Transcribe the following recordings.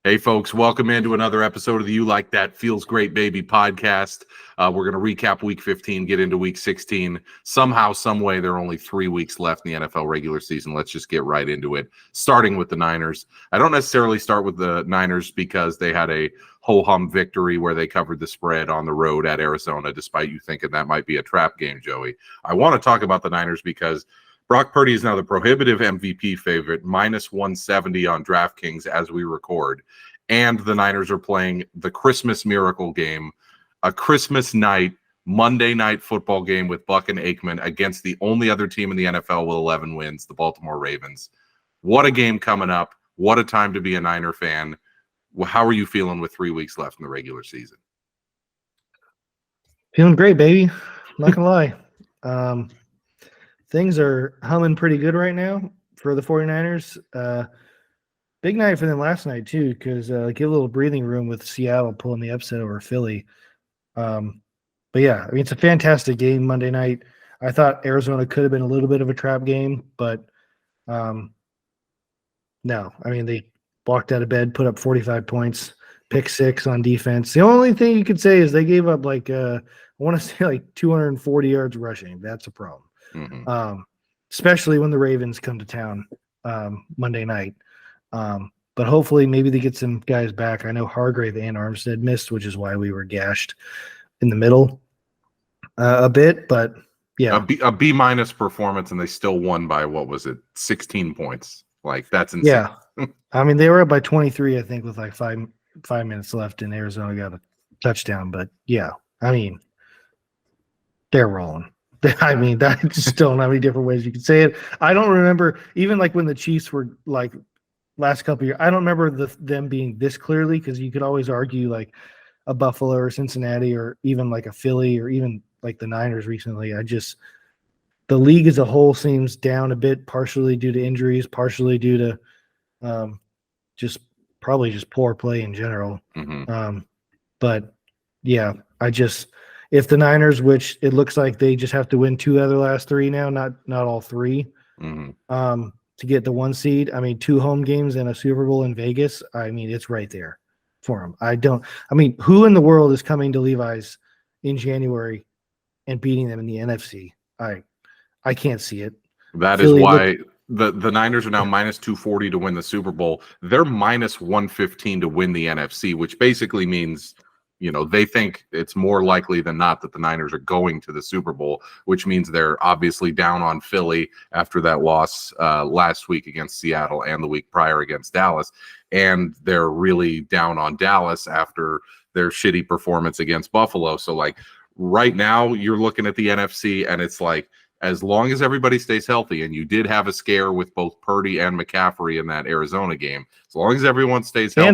Hey, folks, welcome into another episode of the You Like That Feels Great Baby podcast. We're going to recap Week 15, get into Week 16. Somehow, some way, there are only 3 weeks left in the NFL regular season. Let's just get right into it, starting with the Niners. I don't necessarily start with the Niners because they had a ho-hum victory where they covered the spread on the road at Arizona, despite you thinking that might be a trap game, Joey. I want to talk about the Niners because Brock Purdy is now the prohibitive MVP favorite, minus 170 on DraftKings as we record. And the Niners are playing the Christmas Miracle game, a Christmas night, Monday night football game with Buck and Aikman against the only other team in the NFL with 11 wins, the Baltimore Ravens. What a game coming up. What a time to be a Niner fan. How are you feeling with 3 weeks left in the regular season? Feeling great, baby. Not going to lie. Things are humming pretty good right now for the 49ers. Big night for them last night, too, because get a little breathing room with Seattle pulling the upset over Philly. But, yeah, I mean, it's a fantastic game Monday night. I thought Arizona could have been a little bit of a trap game, but no. I mean, they walked out of bed, put up 45 points, pick 6 on defense. The only thing you could say is they gave up, I want to say 240 yards rushing. That's a problem. Mm-hmm. Especially when the Ravens come to town Monday night. But hopefully maybe they get some guys back. I know Hargrave and Armstead missed, which is why we were gashed in the middle a bit. But yeah, a B- performance, and they still won by 16 points. That's insane. Yeah, I mean they were up by 23, I think, with 5 minutes left, and Arizona got a touchdown. But yeah, I mean they're rolling. I mean, I just don't know how many different ways you could say it. I don't remember, even when the Chiefs were last couple of years, I don't remember them being this clearly, because you could always argue a Buffalo or Cincinnati or even a Philly or even the Niners recently. The league as a whole seems down a bit, partially due to injuries, partially due to probably just poor play in general. Mm-hmm. But yeah, if the Niners, which it looks like they just have to win 2 out of the last 3 now, not all 3, mm-hmm. To get the 1 seed. I mean, 2 home games and a Super Bowl in Vegas. I mean, it's right there for them. Who in the world is coming to Levi's in January and beating them in the NFC? I can't see it. That Philly is why the Niners are now minus 240 to win the Super Bowl. They're minus 115 to win the NFC, which basically means they think it's more likely than not that the Niners are going to the Super Bowl, which means they're obviously down on Philly after that loss last week against Seattle and the week prior against Dallas. And they're really down on Dallas after their shitty performance against Buffalo. So right now you're looking at the NFC, and it's as long as everybody stays healthy, and you did have a scare with both Purdy and McCaffrey in that Arizona game, as long as everyone stays healthy.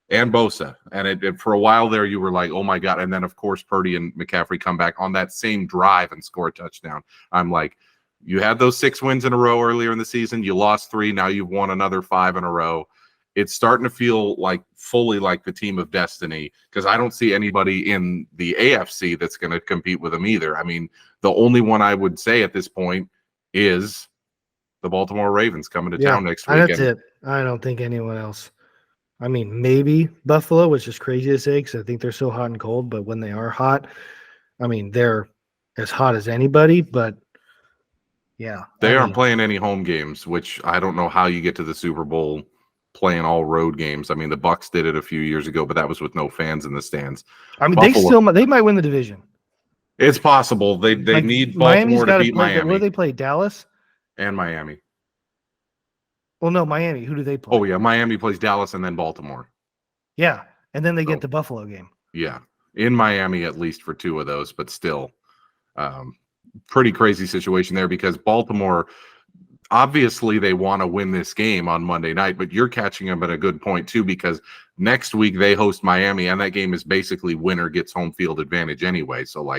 And Bosa. And it for a while there, you were like, oh my God. And then, of course, Purdy and McCaffrey come back on that same drive and score a touchdown. I'm like, you had those 6 wins in a row earlier in the season. You lost 3. Now you've won another 5 in a row. It's starting to feel fully like the team of destiny, because I don't see anybody in the AFC that's going to compete with them either. I mean, the only one I would say at this point is the Baltimore Ravens coming to town next weekend. That's it. I don't think anyone else. I mean, maybe Buffalo, which is crazy to say because I think they're so hot and cold. But when they are hot, I mean, they're as hot as anybody. But yeah, they aren't playing any home games, which I don't know how you get to the Super Bowl playing all road games. I mean, the Bucs did it a few years ago, but that was with no fans in the stands. I mean, they might win the division. It's possible. They need Baltimore to beat Miami. Where do they play? Dallas and Miami. Well, no, Miami. Who do they play? Oh, yeah. Miami plays Dallas and then Baltimore. Yeah. And then they get the Buffalo game. Yeah. In Miami, at least for 2 of those, but still pretty crazy situation there, because Baltimore, obviously they want to win this game on Monday night, but you're catching them at a good point too, because next week they host Miami, and that game is basically winner gets home field advantage anyway. So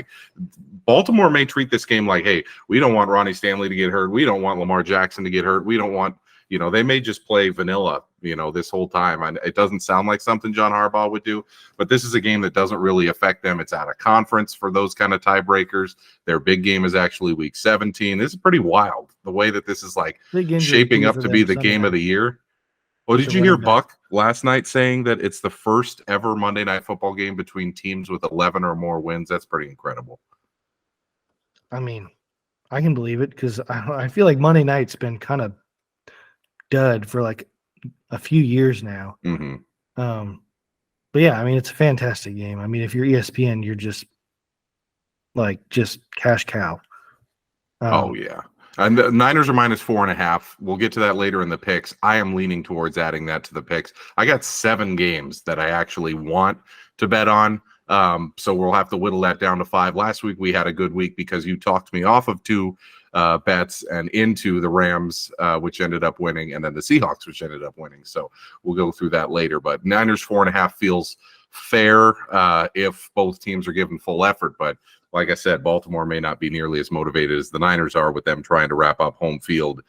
Baltimore may treat this game hey, we don't want Ronnie Stanley to get hurt. We don't want Lamar Jackson to get hurt. We don't want they may just play vanilla, this whole time. And it doesn't sound like something John Harbaugh would do, but this is a game that doesn't really affect them. It's out of conference for those kind of tiebreakers. Their big game is actually week 17. This is pretty wild, the way that this is shaping up to be the game of the year. Oh, did you hear Buck? last night saying that it's the first ever Monday Night Football game between teams with 11 or more wins. That's pretty incredible. I mean, I can believe it because I feel like Monday night's been kind of dud for like a few years now. Mm-hmm. But yeah, I mean, it's a fantastic game. I mean, if you're ESPN, you're just cash cow. Oh yeah. And the Niners are -4.5. We'll get to that later in the picks. I am leaning towards adding that to the picks. I got 7 games that I actually want to bet on. So we'll have to whittle that down to 5. Last week we had a good week because you talked me off of 2 bets and into the Rams, which ended up winning, and then the Seahawks, which ended up winning. So we'll go through that later. But Niners 4.5 feels fair if both teams are given full effort. But like I said, Baltimore may not be nearly as motivated as the Niners are with them trying to wrap up home field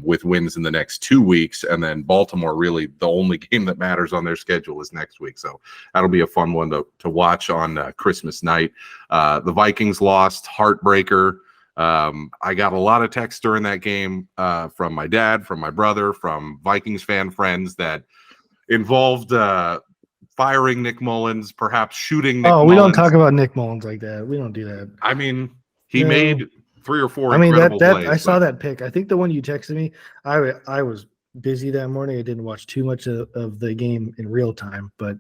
with wins in the next 2 weeks. And then Baltimore, really the only game that matters on their schedule is next week. So that'll be a fun one to watch on Christmas night. The Vikings lost, heartbreaker. I got a lot of texts during that game from my dad, from my brother, from Vikings fan friends that involved firing Nick Mullins, perhaps shooting Nick Mullins. We don't talk about Nick Mullins like that. We don't do that. I mean, he made 3 or 4 I mean, incredible that plays. I saw that pick. I think the one you texted me, I was busy that morning. I didn't watch too much of the game in real time, but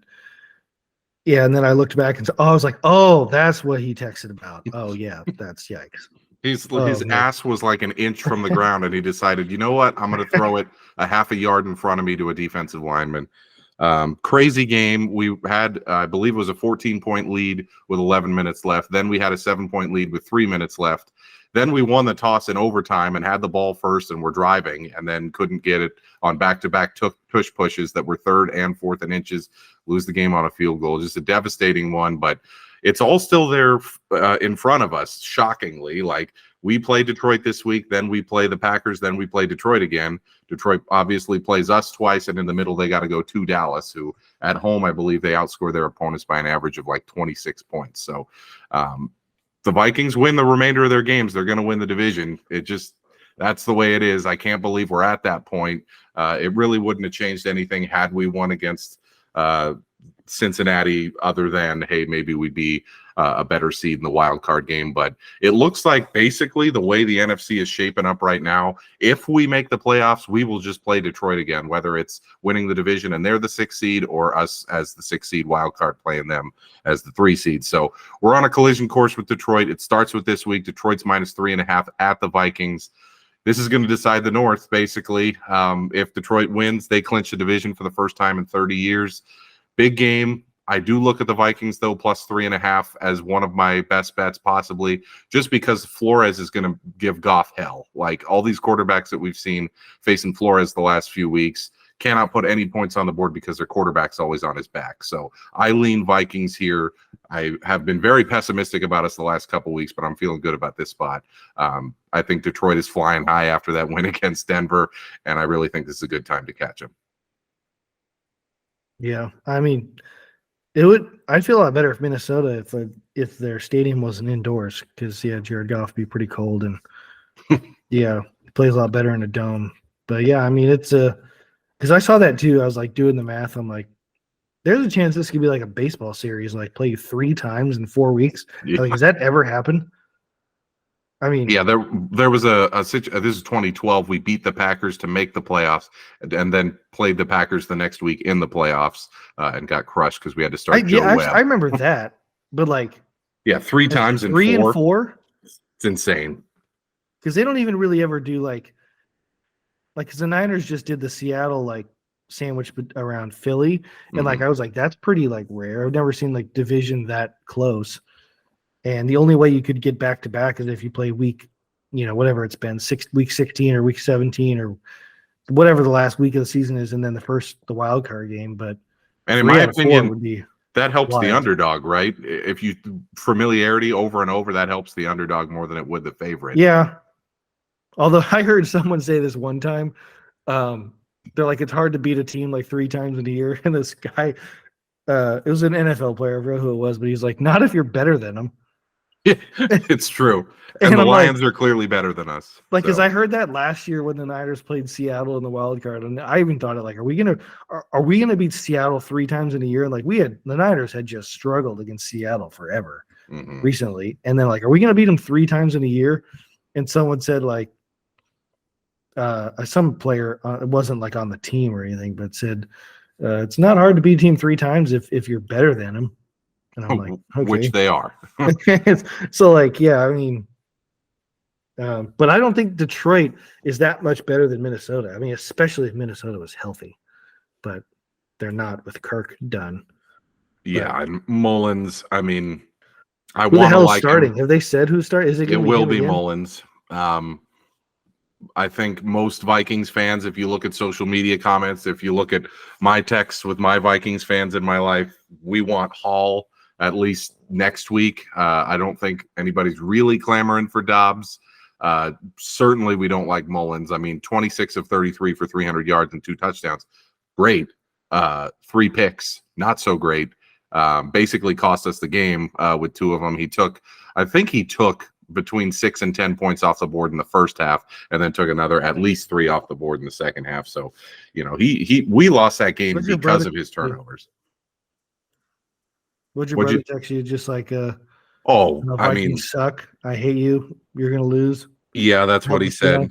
yeah, and then I looked back and said, I was like, oh, that's what he texted about. Oh yeah, that's yikes. His ass was like an inch from the ground, and he decided, you know what? I'm going to throw it a half a yard in front of me to a defensive lineman. Crazy game. We had, I believe it was a 14-point lead with 11 minutes left. Then we had a 7-point lead with 3 minutes left. Then we won the toss in overtime and had the ball first and were driving, and then couldn't get it on back-to-back tush pushes that were 3rd and 4th and inches, lose the game on a field goal. Just a devastating one, but it's all still there in front of us, shockingly. Like, we play Detroit this week, then we play the Packers, then we play Detroit again. Detroit obviously plays us twice, and in the middle they got to go to Dallas, who at home, I believe they outscore their opponents by an average of like 26 points. So the Vikings win the remainder of their games. They're going to win the division. That's the way it is. I can't believe we're at that point. It really wouldn't have changed anything had we won against Cincinnati, other than, hey, maybe we'd be a better seed in the wild card game. But it looks like basically the way the NFC is shaping up right now, if we make the playoffs, we will just play Detroit again, whether it's winning the division and they're the 6th seed, or us as the 6th seed wild card playing them as the 3 seed. So we're on a collision course with Detroit. It starts with this week. Detroit's -3.5 at the Vikings. This is going to decide the North, basically. If Detroit wins, they clinch the division for the first time in 30 years. Big game. I do look at the Vikings, though, +3.5 as one of my best bets, possibly, just because Flores is going to give Goff hell. Like, all these quarterbacks that we've seen facing Flores the last few weeks cannot put any points on the board because their quarterback's always on his back. So I lean Vikings here. I have been very pessimistic about us the last couple weeks, but I'm feeling good about this spot. I think Detroit is flying high after that win against Denver, and I really think this is a good time to catch them. Yeah, I mean, I'd feel a lot better if Minnesota, if their stadium wasn't indoors, because Jared Goff would be pretty cold, and he plays a lot better in a dome. But yeah, I mean, it's because I saw that too. I was like doing the math. I'm like, there's a chance this could be like a baseball series, like play 3 times in 4 weeks. Yeah. Like, has that ever happened? I mean, yeah, there was this is 2012. We beat the Packers to make the playoffs, and then played the Packers the next week in the playoffs and got crushed because we had to start Joe Webb. I remember that, but like, 3 times in 3 and 4. It's insane because they don't even really ever do like because the Niners just did the Seattle like sandwich around Philly, and like I was like, that's pretty like rare. I've never seen like division that close. And the only way you could get back to back is if you play week, whatever it's been, week 16 or week 17 or whatever the last week of the season is, and then the wild card game. But in my opinion, would be that helps wild. The underdog, right? If you familiarity over and over, that helps the underdog more than it would the favorite. Yeah. Although I heard someone say this one time, they're like, it's hard to beat a team like 3 times in a year, and this guy, it was an NFL player, I forgot who it was, but he's like, not if you're better than them. It's true. And the I'm Lions are clearly better than us. Like, because so. I heard that last year when the Niners played Seattle in the wild card, and I even thought it like, are we gonna beat Seattle 3 times in a year? Like the Niners had just struggled against Seattle forever recently, and then like, are we gonna beat them 3 times in a year? And someone said like, some player, it wasn't like on the team or anything, but said it's not hard to beat a team 3 times if you're better than them. And I'm like, okay. Which they are. So like, yeah, I mean. But I don't think Detroit is that much better than Minnesota. I mean, especially if Minnesota was healthy, but they're not with Kirk done. Yeah, and Mullins. I mean, I who the want to hell like starting? him. Have they said who's starting? Is it will be again? Mullins. I think most Vikings fans, if you look at social media comments, if you look at my texts with my Vikings fans in my life, we want Hall at least next week. I don't think anybody's really clamoring for Dobbs. Certainly we don't like Mullins. I mean, 26 of 33 for 300 yards and 2 touchdowns. Great. 3 picks. Not so great. Basically cost us the game with 2 of them. I think he took between 6 and 10 points off the board in the first half, and then took another at least 3 off the board in the second half. So, we lost that game because of his turnovers. Would your brother text you just like, Vikings suck. I hate you. You're going to lose. Yeah, that's what he said.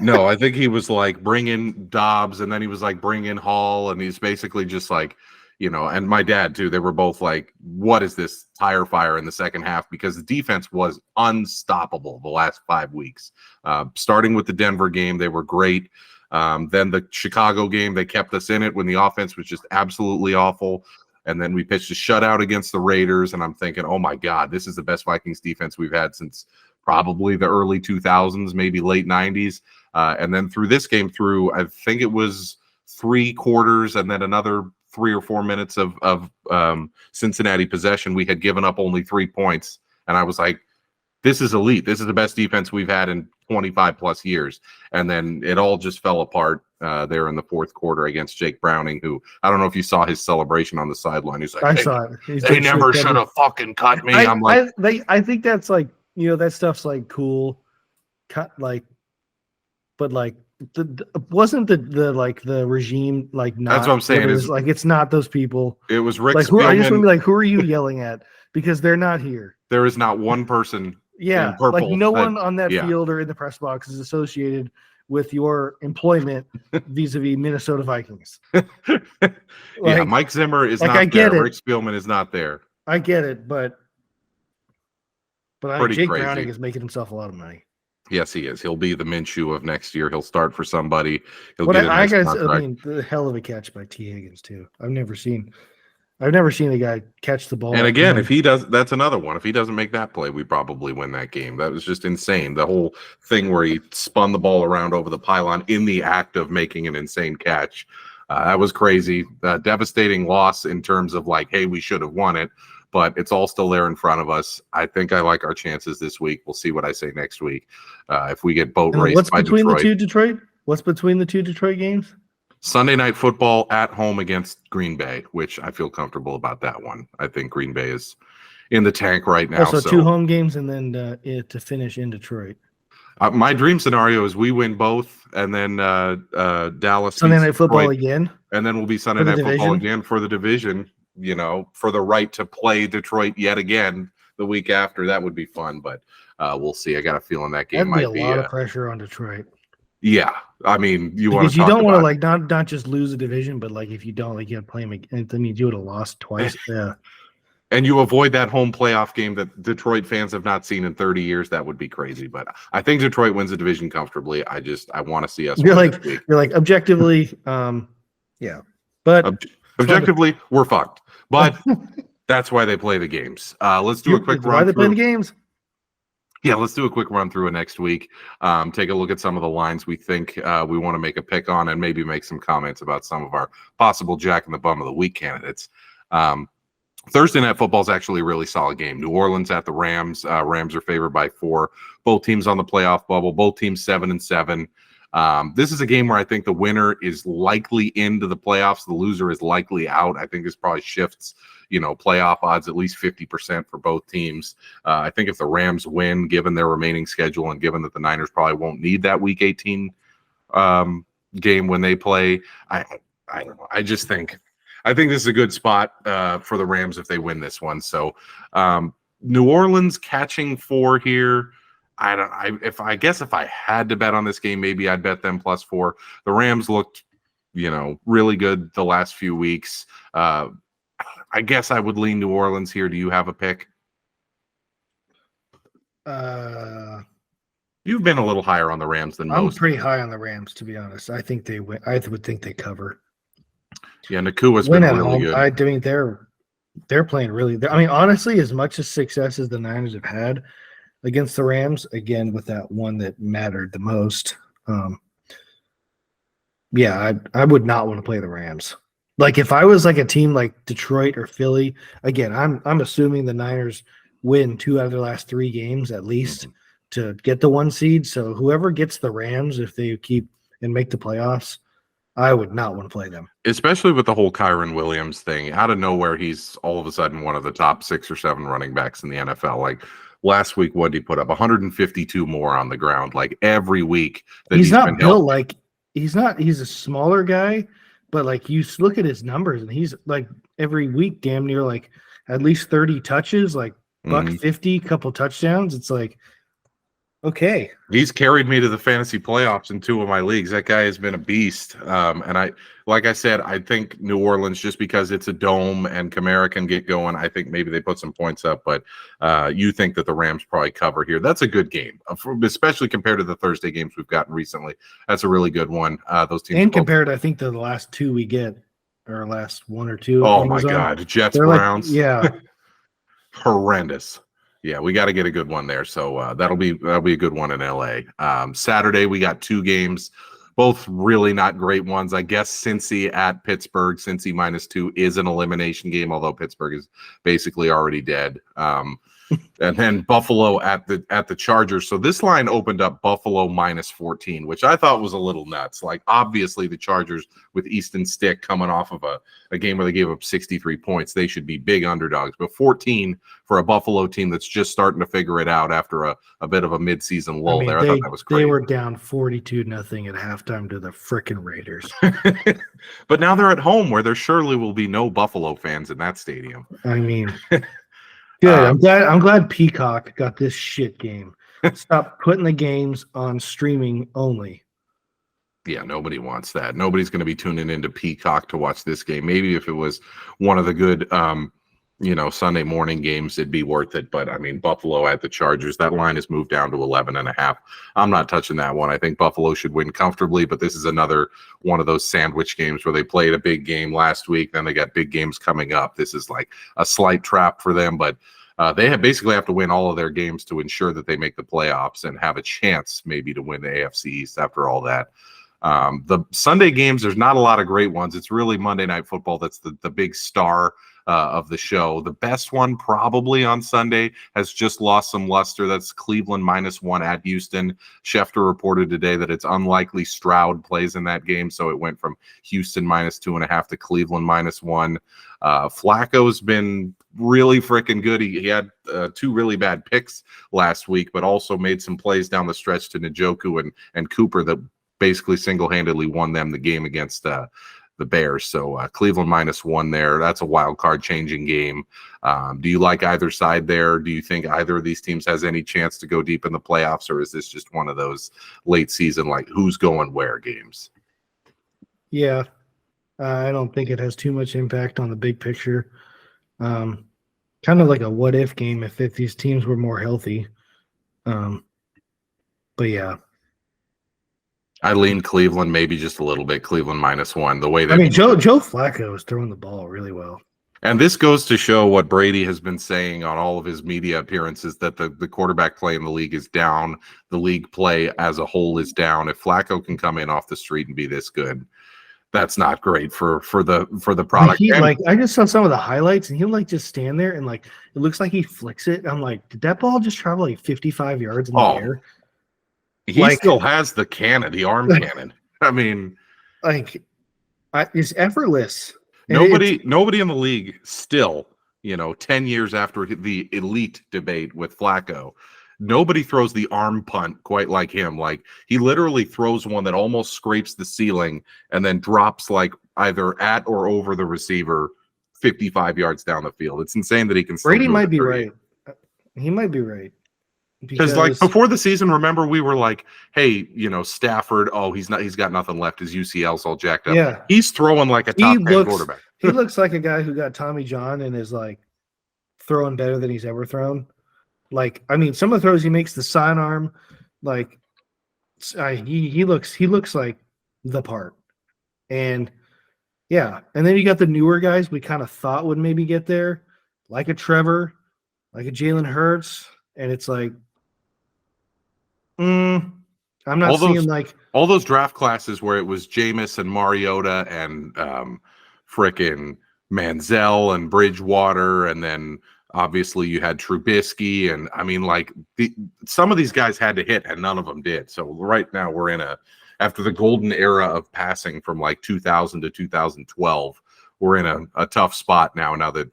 No, I think he was like, bring in Dobbs, and then he was like, bring in Hall, and he's basically just like, and my dad too, they were both like, what is this tire fire in the second half? Because the defense was unstoppable the last 5 weeks. Starting with the Denver game, they were great. Then the Chicago game, they kept us in it when the offense was just absolutely awful. And then we pitched a shutout against the Raiders, and I'm thinking, oh my God, this is the best Vikings defense we've had since probably the early 2000s, maybe late 90s. And then through this game, I think it was 3 quarters and then another 3 or 4 minutes of Cincinnati possession, we had given up only 3 points. And I was like, this is elite. This is the best defense we've had in 25 plus years. And then it all just fell apart there in the fourth quarter against Jake Browning, who I don't know if you saw his celebration on the sideline. He's like, I saw it. They never should have fucking cut me. I'm like, I think that's like, that stuff's like cool. Cut like, but like, wasn't the regime like not? That's what I'm saying. Is like, it's not those people. It was Rick. Like, I just want to be like, who are you yelling at? Because they're not here. There is not one person. Yeah, like no one on that field or in the press box is associated with your employment vis-a-vis Minnesota Vikings. Mike Zimmer is not there. Rick Spielman is not there. I get it, but Jake crazy. Browning is making himself a lot of money. Yes, he is. He'll be the Minshew of next year. He'll start for somebody. He'll get the hell of a catch by T. Higgins too. I've never seen a guy catch the ball. And again, if he does, that's another one. If he doesn't make that play, we probably win that game. That was just insane. The whole thing where he spun the ball around over the pylon in the act of making an insane catch. That was crazy. Devastating loss in terms of like, hey, we should have won it, but it's all still there in front of us. I think I like our chances this week. We'll see what I say next week. If we get boat raced by Detroit. What's between the 2 Detroit games? Sunday Night Football at home against Green Bay, which I feel comfortable about that one. I think Green Bay is in the tank right now. Also, 2 home games and then to finish in Detroit. My dream scenario is we win both, and then Dallas Sunday Night Football again, and then we'll be Sunday Night Football again for the division. For the right to play Detroit yet again the week after. That would be fun, but we'll see. I got a feeling that game might be a lot of pressure on Detroit. Yeah, I mean, you don't want to like not just lose a division, but like if you don't, like you have to play them again. I mean, you would have lost twice. Yeah. And you avoid that home playoff game that Detroit fans have not seen in 30 years. That would be crazy. But I think Detroit wins the division comfortably. I want to see us. You're like objectively, yeah. But objectively, we're fucked. But that's why they play the games. Let's do a quick run. Why they play the games? Yeah, let's do a quick run through it next week. Take a look at some of the lines we think we want to make a pick on, and maybe make some comments about some of our possible Jack in the Bum of the Week candidates. Thursday Night Football is actually a really solid game. New Orleans at the Rams. Rams are favored by 4. Both teams on the playoff bubble. Both teams 7-7. This is a game where I think the winner is likely into the playoffs. The loser is likely out. I think this probably shifts, playoff odds at least 50% for both teams. I think if the Rams win, given their remaining schedule and given that the Niners probably won't need that Week 18 game when they play, I don't know. I think this is a good spot for the Rams if they win this one. So New Orleans catching 4 here. I guess if I had to bet on this game, maybe I'd bet them +4. The Rams looked, really good the last few weeks. I guess I would lean New Orleans here. Do you have a pick? You've been a little higher on the Rams than most. I'm pretty high on the Rams, to be honest. I think they win. I would think they cover. Yeah, Nakua's been really good. I mean, they're playing really. I mean, honestly, as much as success as the Niners have had against the Rams, again with that one that mattered the most. I would not want to play the Rams. Like if I was like a team like Detroit or Philly, again, I'm assuming the Niners win 2 out of their last 3 games at least to get the 1 seed. So whoever gets the Rams, if they keep and make the playoffs, I would not want to play them. Especially with the whole Kyron Williams thing. Out of nowhere, he's all of a sudden one of the top 6 or 7 running backs in the NFL. Like last week, what did he put up? 152 more on the ground. Like every week. He's not built like he's a smaller guy, but like you look at his numbers and he's like every week damn near like at least 30 touches, like $150, couple touchdowns. It's like, okay. He's carried me to the fantasy playoffs in 2 of my leagues. That guy has been a beast. And like I said, I think New Orleans, just because it's a dome and Kamara can get going, I think maybe they put some points up. But you think that the Rams probably cover here. That's a good game, especially compared to the Thursday games we've gotten recently. That's a really good one. Those teams and compared, I think, to the last 2 we get, or last 1 or 2. Oh my God, Jets, Browns, horrendous. Yeah, we got to get a good one there. So that'll be a good one in LA. Saturday we got 2 games, both really not great ones. I guess Cincy at Pittsburgh. Cincy -2 is an elimination game, although Pittsburgh is basically already dead. And then Buffalo at the Chargers. So this line opened up Buffalo -14, which I thought was a little nuts. Like obviously the Chargers with Easton Stick coming off of a game where they gave up 63 points, they should be big underdogs. But 14 for a Buffalo team that's just starting to figure it out after a bit of a midseason lull there. I thought that was crazy. They were down 42-0 at halftime to the frickin' Raiders. But now they're at home where there surely will be no Buffalo fans in that stadium. I mean, good. I'm glad Peacock got this shit game. Stop putting the games on streaming only. Yeah, nobody wants that. Nobody's going to be tuning into Peacock to watch this game. Maybe if it was one of the good, Sunday morning games, it'd be worth it. But I mean, Buffalo at the Chargers, that line has moved down to 11.5. I'm not touching that one. I think Buffalo should win comfortably, but this is another one of those sandwich games where they played a big game last week, then they got big games coming up. This is like a slight trap for them, but they basically have to win all of their games to ensure that they make the playoffs and have a chance maybe to win the AFC East after all that. The Sunday games, there's not a lot of great ones. It's really Monday Night Football that's the big star of the show. The best one probably on Sunday has just lost some luster. That's Cleveland -1 at Houston. Schefter reported today that it's unlikely Stroud plays in that game, so it went from Houston -2.5 to Cleveland -1. Flacco's been really freaking good. He had 2 really bad picks last week, but also made some plays down the stretch to Njoku and Cooper that basically single-handedly won them the game against the Bears. So Cleveland -1 there. That's a wild card changing game. Do you like either side there? Do you think either of these teams has any chance to go deep in the playoffs, or is this just one of those late season, like who's going where games? Yeah, I don't think it has too much impact on the big picture. Kind of like a what if game if these teams were more healthy. But yeah. I lean Cleveland maybe just a little bit. Cleveland -1. The way that Joe Flacco is throwing the ball really well. And this goes to show what Brady has been saying on all of his media appearances, that the quarterback play in the league is down. The league play as a whole is down. If Flacco can come in off the street and be this good, that's not great for the product. I just saw some of the highlights, and he'll just stand there and it looks like he flicks it. I'm like, did that ball just travel 55 yards in the air? He Like- still has the cannon, the arm cannon. I mean, Like, it's effortless. And nobody in the league still, 10 years after the elite debate with Flacco, nobody throws the arm punt quite like him. Like, he literally throws one that almost scrapes the ceiling and then drops like either at or over the receiver 55 yards down the field. It's insane that he can still Brady do it might at be 38. right. He might be right. Because like before the season, remember we were like, hey, Stafford, he's got nothing left. His UCL's all jacked up. Yeah. He's throwing like a top 10 quarterback. He looks like a guy who got Tommy John and is like throwing better than he's ever thrown. Like, I mean, some of the throws he makes, the sidearm, like he looks like the part. And yeah, and then you got the newer guys we kind of thought would maybe get there, like a Trevor, like a Jalen Hurts, and it's like, I'm not seeing like all those draft classes where it was Jameis and Mariota and frickin' Manziel and Bridgewater, and then obviously you had Trubisky, and I mean, like some of these guys had to hit and none of them did. So right now we're in after the golden era of passing from like 2000 to 2012, we're in a tough spot now that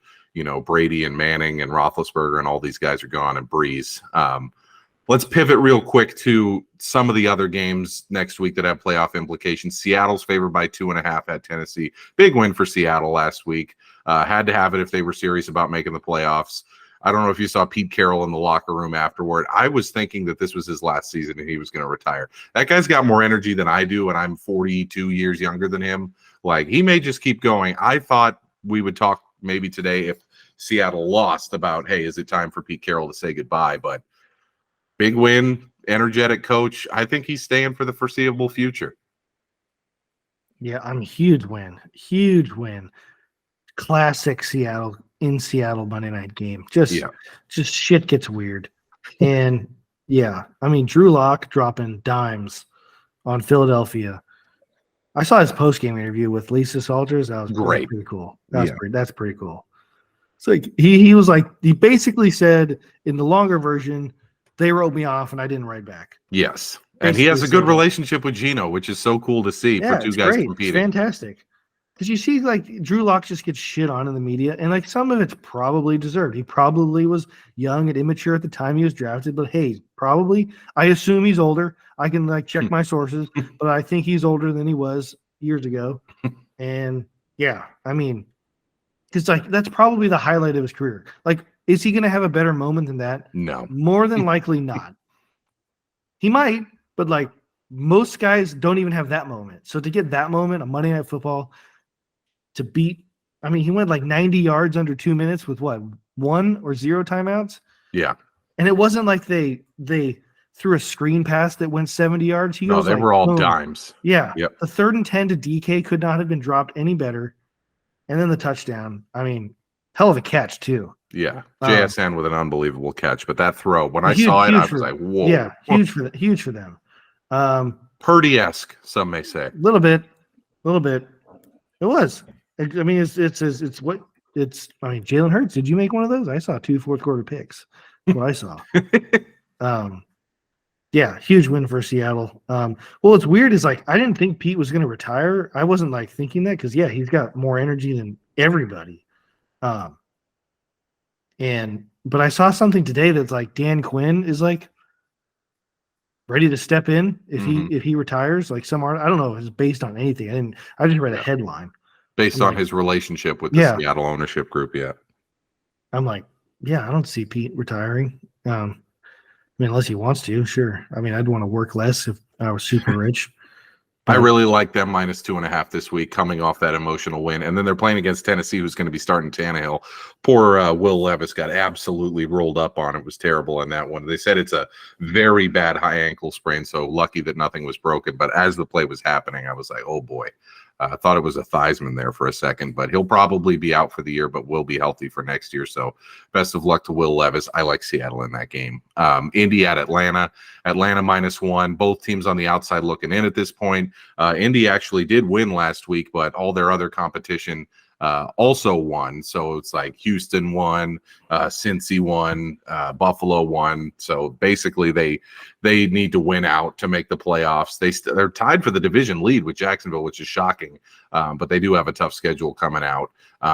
Brady and Manning and Roethlisberger and all these guys are gone, and Breeze. Let's pivot real quick to some of the other games next week that have playoff implications. Seattle's favored by 2.5 at Tennessee. Big win for Seattle last week. Had to have it if they were serious about making the playoffs. I don't know if you saw Pete Carroll in the locker room afterward. I was thinking that this was his last season and he was going to retire. That guy's got more energy than I do, and I'm 42 years younger than him. Like, he may just keep going. I thought we would talk maybe today if Seattle lost about, hey, is it time for Pete Carroll to say goodbye? But big win, energetic coach. I think he's staying for the foreseeable future. Yeah, huge win. Huge win. Classic Seattle, in Seattle Monday night game. Just shit gets weird. And yeah, I mean, Drew Lock dropping dimes on Philadelphia. I saw his post-game interview with Lisa Salters. That was great. Pretty cool. That's pretty cool. So he was like, he basically said in the longer version, they wrote me off and I didn't write back. Yes. And he has a good relationship with Gino, which is so cool to see for two guys competing. It's fantastic. Because you see, like, Drew Lock just gets shit on in the media, and like some of it's probably deserved. He probably was young and immature at the time he was drafted, but hey, probably, I assume he's older. I can like check my sources, but I think he's older than he was years ago. And yeah, I mean, because like that's probably the highlight of his career. Like, is he going to have a better moment than that? No. More than likely not. He might, but like most guys don't even have that moment. So to get that moment on Monday Night Football, to beat, I mean, he went like 90 yards under 2 minutes with what, 1 or 0 timeouts? Yeah. And it wasn't like they threw a screen pass that went 70 yards. They were all dimes. Yeah. Yep. The 3rd and 10 to DK could not have been dropped any better. And then the touchdown. I mean, hell of a catch too. Yeah. JSN with an unbelievable catch. But that throw, when I saw it, I was like, whoa. Yeah, huge for them. Purdy-esque, some may say. A little bit. It was. I mean, it's what it's. I mean, Jalen Hurts. Did you make one of those? I saw 2 fourth quarter picks. That's what I saw. Yeah, huge win for Seattle. Well, what's weird is like I didn't think Pete was going to retire. I wasn't like thinking that because yeah, he's got more energy than everybody. But I saw something today that's like Dan Quinn is like ready to step in if he retires. Like some art, I don't know if it's based on anything. I just read a headline. Based on his relationship with the Seattle ownership group, yeah. I'm like, yeah, I don't see Pete retiring. I mean, unless he wants to, sure. I mean, I'd want to work less if I was super rich. I really like them minus 2.5 this week, coming off that emotional win. And then they're playing against Tennessee, who's going to be starting Tannehill. Poor Will Levis got absolutely rolled up on. It was terrible in that one. They said it's a very bad high ankle sprain, so lucky that nothing was broken. But as the play was happening, I was like, oh boy. I thought it was a Theismann there for a second, but he'll probably be out for the year, but will be healthy for next year. So best of luck to Will Levis. I like Seattle in that game. Indy at Atlanta. Atlanta -1. Both teams on the outside looking in at this point. Indy actually did win last week, but all their other competition also won. So it's like Houston won, Cincy won, Buffalo won. So basically, they need to win out to make the playoffs. They're tied for the division lead with Jacksonville, which is shocking. But they do have a tough schedule coming out.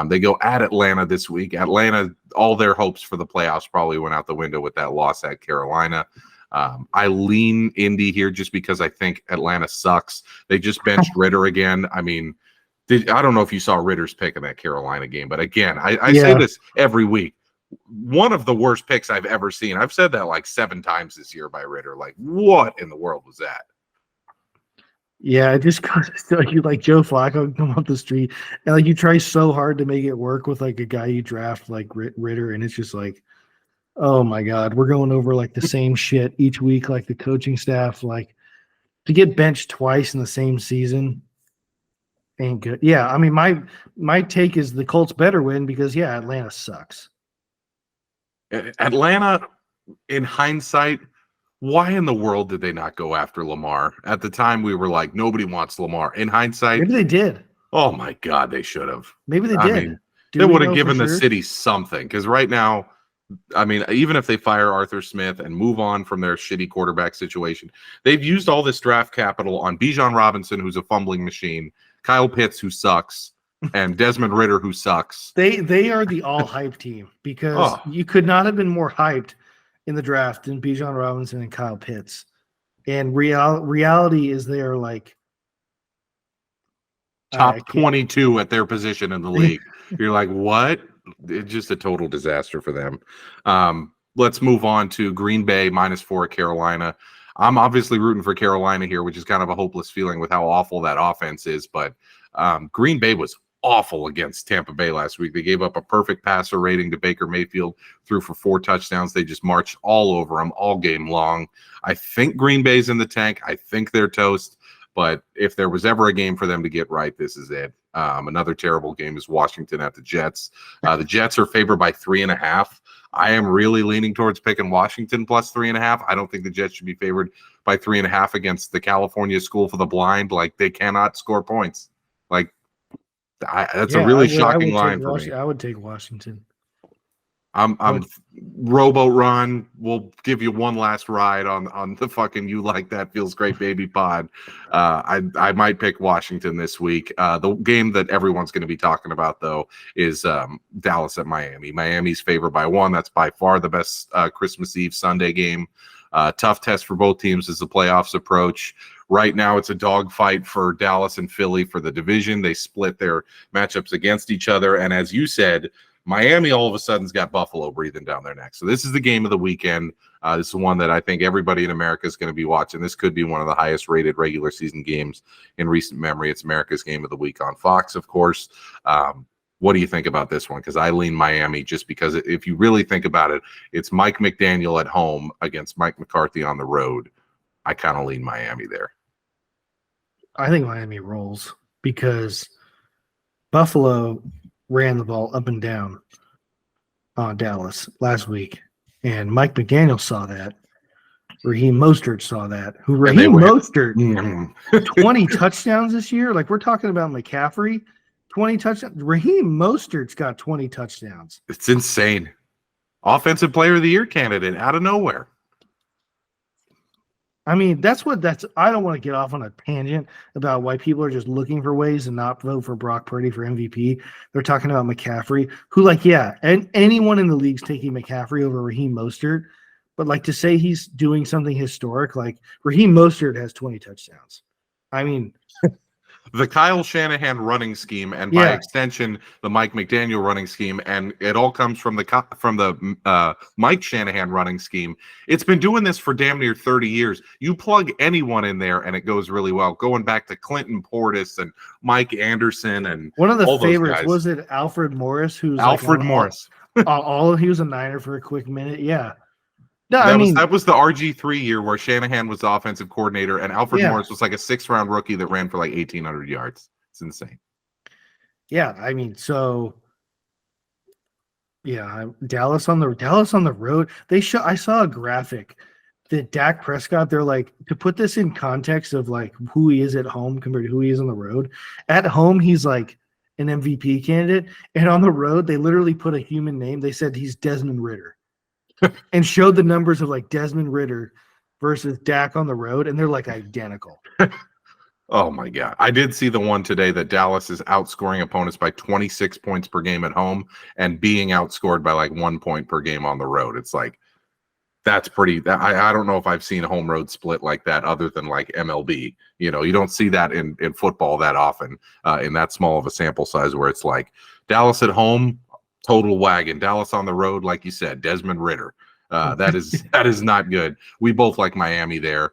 They go at Atlanta this week. Atlanta, all their hopes for the playoffs probably went out the window with that loss at Carolina. I lean Indy here just because I think Atlanta sucks. They just benched Ritter again. I mean, I don't know if you saw Ritter's pick in that Carolina game, but again, I say this every week. One of the worst picks I've ever seen. I've said that like 7 times this year by Ritter. Like, what in the world was that? Yeah, it just goes like you like Joe Flacco come off the street and like you try so hard to make it work with like a guy you draft like Ritter, and it's just like, oh my God, we're going over like the same shit each week, like the coaching staff, like to get benched twice in the same season ain't good. Yeah, I mean my take is the Colts better win because Atlanta sucks. Atlanta, in hindsight, why in the world did they not go after Lamar? At the time, we were like, nobody wants Lamar. In hindsight, maybe they did. Oh my God, they should have. Maybe they did. Mean, they would have given the city something, because right now, I mean, even if they fire Arthur Smith and move on from their shitty quarterback situation, they've used all this draft capital on Bijan Robinson, who's a fumbling machine, Kyle Pitts, who sucks, and Desmond Ridder, who sucks. They are the all hype team because you could not have been more hyped in the draft than Bijan Robinson and Kyle Pitts. And reality is they are like top 22 at their position in the league. You're like, what? It's just a total disaster for them. Let's move on to Green Bay -4 at Carolina. I'm obviously rooting for Carolina here, which is kind of a hopeless feeling with how awful that offense is. But Green Bay was awful against Tampa Bay last week. They gave up a perfect passer rating to Baker Mayfield, threw for 4 touchdowns. They just marched all over them all game long. I think Green Bay's in the tank. I think they're toast. But if there was ever a game for them to get right, this is it. Another terrible game is Washington at the Jets. The Jets are favored by 3.5. I am really leaning towards picking Washington plus 3.5. I don't think the Jets should be favored by 3.5 against the California School for the Blind. Like, they cannot score points. Like, that's a really shocking line for me. I would take Washington. I'm Rowboat Ron. We'll give you one last ride on the fucking You Like That Feels Great Baby pod. I might pick Washington this week. The game that everyone's going to be talking about, though, is Dallas at Miami. Miami's favored by 1. That's by far the best Christmas Eve Sunday game. Tough test for both teams as the playoffs approach. Right now, it's a dogfight for Dallas and Philly for the division. They split their matchups against each other. And as you said, Miami all of a sudden's got Buffalo breathing down their neck. So this is the game of the weekend. This is one that I think everybody in America is going to be watching. This could be one of the highest rated regular season games in recent memory. It's America's Game of the Week on Fox, of course. What do you think about this one? Because I lean Miami just because if you really think about it, it's Mike McDaniel at home against Mike McCarthy on the road. I kind of lean Miami there. I think Miami rolls because Buffalo ran the ball up and down on Dallas last week, and Mike McDaniel saw that. Raheem Mostert saw that. Raheem Mostert, 20 touchdowns this year. Like, we're talking about McCaffrey, 20 touchdowns. Raheem Mostert's got 20 touchdowns. It's insane. Offensive Player of the Year candidate out of nowhere. I mean, I don't want to get off on a tangent about why people are just looking for ways to not vote for Brock Purdy for MVP. They're talking about McCaffrey, who, and anyone in the league's taking McCaffrey over Raheem Mostert. But, to say he's doing something historic, Raheem Mostert has 20 touchdowns. I mean, the Kyle Shanahan running scheme, and by extension, the Mike McDaniel running scheme, and it all comes from the Mike Shanahan running scheme. It's been doing this for damn near 30 years. You plug anyone in there, and it goes really well. Going back to Clinton Portis and Mike Anderson, and one of the favorites was it Alfred Morris, who's Morris. He was a Niner for a quick minute. Yeah. No, that was the RG3 year where Shanahan was the offensive coordinator, and Alfred Morris was like a 6th-round rookie that ran for 1,800 yards. It's insane. Yeah, Dallas on the road. I saw a graphic that Dak Prescott. They're like, to put this in context of who he is at home compared to who he is on the road. At home, he's like an MVP candidate, and on the road they literally put a human name. They said he's Desmond Ridder, and showed the numbers of like Desmond Ridder versus Dak on the road, and they're like identical. Oh my God. I did see the one today that Dallas is outscoring opponents by 26 points per game at home and being outscored by like 1 point per game on the road. It's like, that's pretty, I don't know if I've seen a home road split like that other than like MLB. You know, you don't see that in football that often in that small of a sample size where it's like Dallas at home, total wagon. Dallas on the road, like you said, Desmond Ridder. That is not good. We both like Miami there.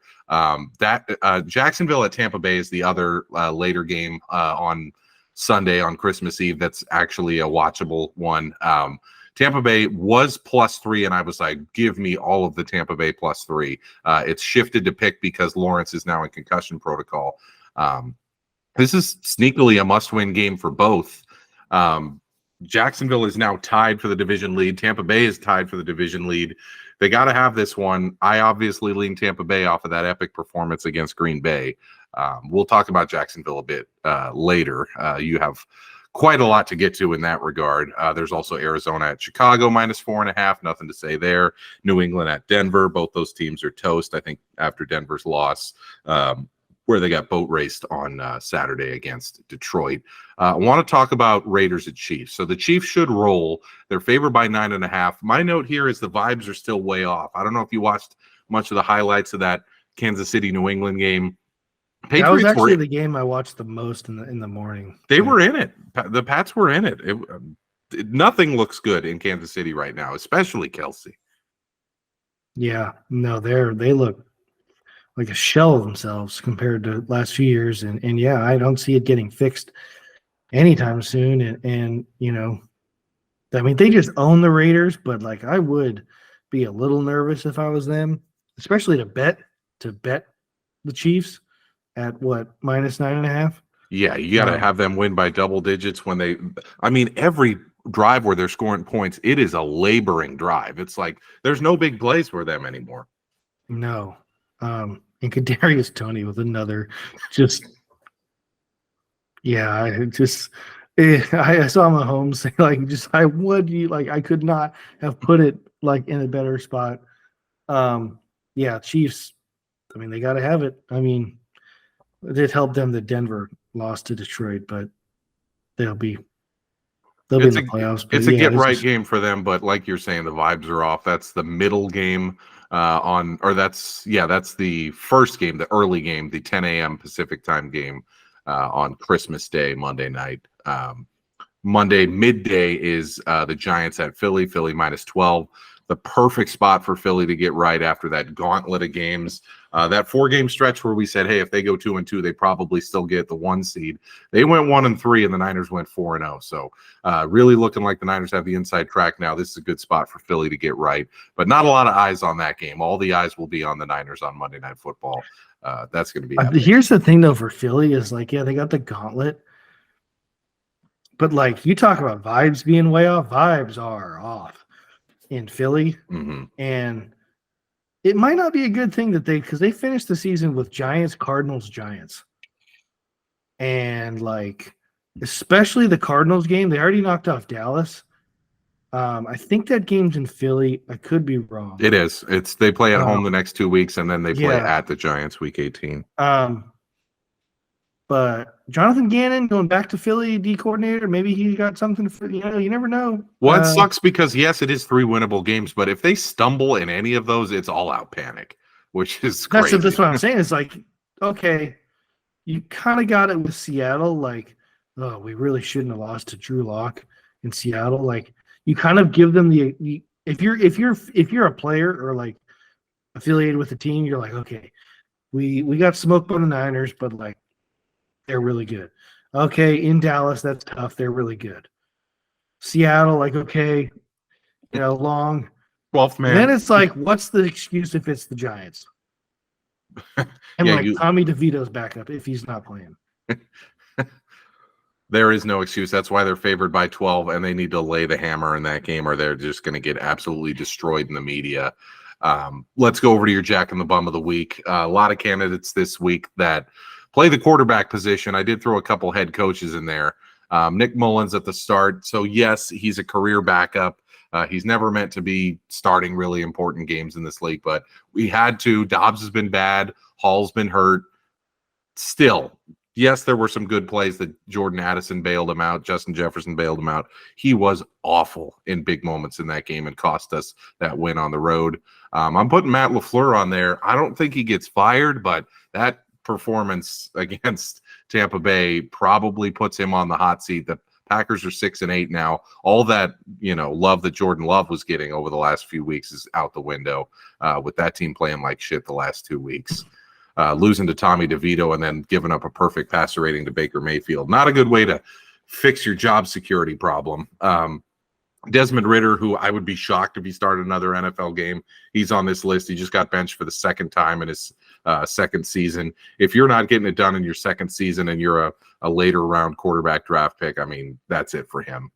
Jacksonville at Tampa Bay is the other later game on Sunday on Christmas Eve. That's actually a watchable one. Tampa Bay was +3, and I was like, give me all of the Tampa Bay +3. It's shifted to pick because Lawrence is now in concussion protocol. This is sneakily a must-win game for both. Jacksonville is now tied for the division lead. Tampa Bay is tied for the division lead. They got to have this one. I obviously lean Tampa Bay off of that epic performance against Green Bay. We'll talk about Jacksonville a bit later. You have quite a lot to get to in that regard. There's also Arizona at Chicago -4.5. Nothing to say there. New England at Denver. Both those teams are toast, I think, after Denver's loss, where they got boat raced on Saturday against Detroit. I want to talk about Raiders at Chiefs. So the Chiefs should roll. They're favored by 9.5. My note here is the vibes are still way off. I don't know if you watched much of the highlights of that Kansas City New England game. Patriots that was actually the game I watched the most in the morning. They were in it. The Pats were in it. Nothing looks good in Kansas City right now, especially Kelsey. Yeah, no, they look like a shell of themselves compared to last few years, and yeah, I don't see it getting fixed anytime soon. And you know, I mean, they just own the Raiders, but like I would be a little nervous if I was them, especially to bet the Chiefs at what -9.5. Yeah, you got to have them win by double digits when they. I mean, every drive where they're scoring points, it is a laboring drive. It's like there's no big plays for them anymore. No, and Kadarius Toney with another just. Yeah, I saw Mahomes say I could not have put it like in a better spot. Yeah, Chiefs. I mean, they got to have it. I mean, it did help them that Denver lost to Detroit, but they'll be in the playoffs. It's a get right game for them, but like you're saying, the vibes are off. That's the middle game that's the first game, the early game, the 10 a.m. Pacific time game on Christmas Day, Monday night. Monday midday is the Giants at Philly -12. The perfect spot for Philly to get right after that gauntlet of games. That 4-game stretch where we said, hey, if they go 2-2, they probably still get the 1 seed. They went 1-3, and the Niners went 4-0. So really looking like the Niners have the inside track now. This is a good spot for Philly to get right. But not a lot of eyes on that game. All the eyes will be on the Niners on Monday Night Football. That's going to be here's the thing, though, for Philly is like, yeah, they got the gauntlet. But, like, you talk about vibes being way off. Vibes are off in Philly. Mm-hmm. And it might not be a good thing that because they finished the season with Giants, Cardinals, Giants. And, like, especially the Cardinals game, they already knocked off Dallas. I think that game's in Philly. I could be wrong. It is. They play at home the next 2 weeks, and then they play at the Giants week 18. But Jonathan Gannon going back to Philly, D coordinator, maybe he got something for, you never know. Well, it sucks because, yes, it is 3 winnable games, but if they stumble in any of those, it's all-out panic, which is crazy. That's what I'm saying. It's like, okay, you kind of got it with Seattle. Like, oh, we really shouldn't have lost to Drew Lock in Seattle. Like, you kind of give them if you're a player or like affiliated with the team, you're like, okay, we got smoked by the Niners, but like they're really good. Okay, in Dallas, that's tough. They're really good. Seattle, like, okay, long 12th man. And then it's like, what's the excuse if it's the Giants? And Tommy DeVito's backup if he's not playing. There is no excuse. That's why they're favored by 12, and they need to lay the hammer in that game, or they're just going to get absolutely destroyed in the media. Let's go over to your Jack and the Bum of the week. A lot of candidates this week that play the quarterback position. I did throw a couple head coaches in there. Nick Mullins at the start. So, yes, he's a career backup. He's never meant to be starting really important games in this league, but we had to. Dobbs has been bad. Hall's been hurt. Still, yes, there were some good plays that Jordan Addison bailed him out. Justin Jefferson bailed him out. He was awful in big moments in that game and cost us that win on the road. I'm putting Matt LaFleur on there. I don't think he gets fired, but that performance against Tampa Bay probably puts him on the hot seat. The Packers are 6-8 now. All that, love that Jordan Love was getting over the last few weeks is out the window with that team playing like shit the last 2 weeks. Losing to Tommy DeVito and then giving up a perfect passer rating to Baker Mayfield. Not a good way to fix your job security problem. Desmond Ridder, who I would be shocked if he started another NFL game. He's on this list. He just got benched for the second time in his second season. If you're not getting it done in your second season and you're a later round quarterback draft pick, I mean, that's it for him.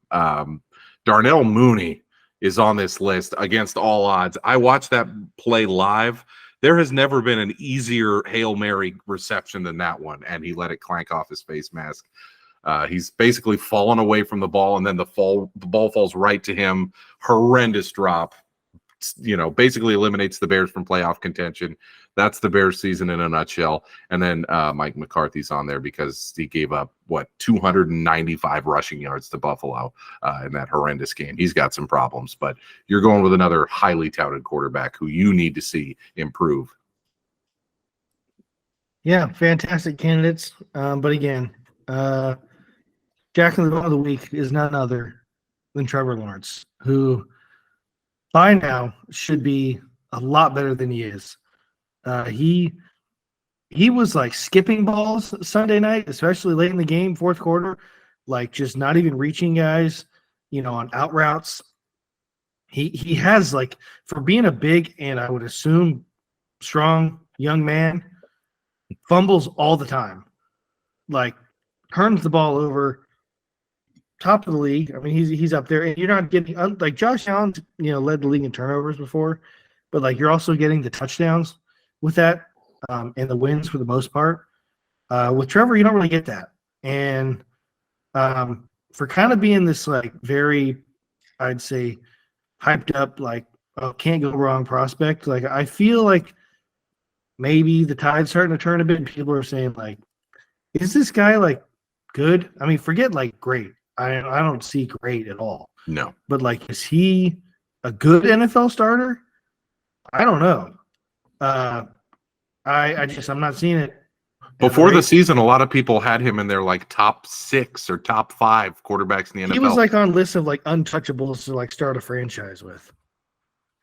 Darnell Mooney is on this list against all odds. I watched that play live. There has never been an easier Hail Mary reception than that one, and he let it clank off his face mask. He's basically fallen away from the ball, and then the ball falls right to him. Horrendous drop. Basically eliminates the Bears from playoff contention. That's the Bears season in a nutshell. And then Mike McCarthy's on there because he gave up, 295 rushing yards to Buffalo in that horrendous game. He's got some problems, but you're going with another highly touted quarterback who you need to see improve. Yeah, fantastic candidates. But again, Jack of the Week is none other than Trevor Lawrence, who by now should be a lot better than he is. He was like skipping balls Sunday night, especially late in the game, fourth quarter, like just not even reaching guys, on out routes. He has, like, for being a big and I would assume strong young man, fumbles all the time. Like, turns the ball over, top of the league. I mean, he's up there, and you're not getting like Josh Allen, led the league in turnovers before, but like you're also getting the touchdowns with that, and the wins for the most part. With Trevor, you don't really get that, and for kind of being this like very, I'd say, hyped up, like can't go wrong prospect. Like I feel like maybe the tide's starting to turn a bit, and people are saying like, is this guy like good? I mean, forget like great. I don't see great at all. No. But like, is he a good NFL starter? I don't know. I'm not seeing it. Before the season, a lot of people had him in their like top 6 or top 5 quarterbacks in the NFL. He was like on lists of like untouchables to like start a franchise with.